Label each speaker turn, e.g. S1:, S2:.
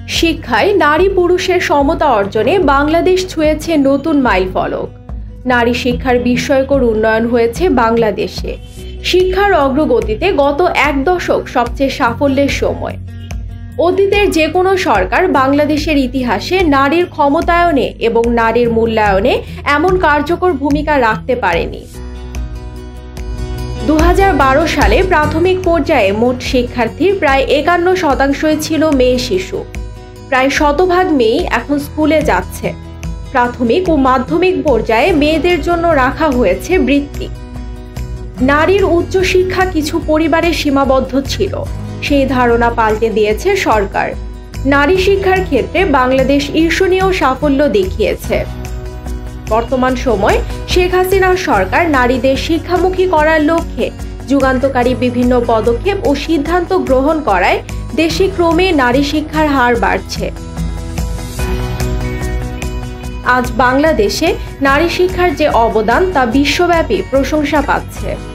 S1: শিক্ষায় নারী পুরুষের সমতা অর্জনে বাংলাদেশ ছুঁয়েছে নতুন মাইলফলক। নারী শিক্ষার বিস্ময়কর উন্নয়ন হয়েছে বাংলাদেশে। শিক্ষার অগ্রগতিতে গত এক দশক সবচেয়ে সাফল্যের সময়। অতীতের যে কোনো সরকার বাংলাদেশের ইতিহাসে নারীর ক্ষমতায়নে এবং নারীর মূল্যায়নে এমন কার্যকর ভূমিকা রাখতে পারেনি। 2012 সালে প্রাথমিক পর্যায়ে মোট শিক্ষার্থীর প্রায় 51% ছিল মেয়ে শিশু। প্রায় শতভাগ মেয়েই এখন স্কুলে যাচ্ছে। প্রাথমিক ও মাধ্যমিক পর্যায়ে মেয়েদের জন্য রাখা হয়েছে বৃত্তি। নারীর উচ্চশিক্ষা কিছু পরিবারে সীমাবদ্ধ ছিল, সেই ধারণা পাল্টে দিয়েছে সরকার। নারী শিক্ষার ক্ষেত্রে বাংলাদেশ ঈর্ষণীয় সাফল্য দেখিয়েছে। বর্তমান সময় শেখ হাসিনার সরকার নারীদের শিক্ষামুখী করার লক্ষ্যে যুগান্তকারী বিভিন্ন পদক্ষেপ ও সিদ্ধান্ত গ্রহণ করায় দেশে ক্রমে নারী শিক্ষার হার বাড়ছে। আজ বাংলাদেশে নারী শিক্ষার যে অবদান তা বিশ্বব্যাপী প্রশংসা পাচ্ছে।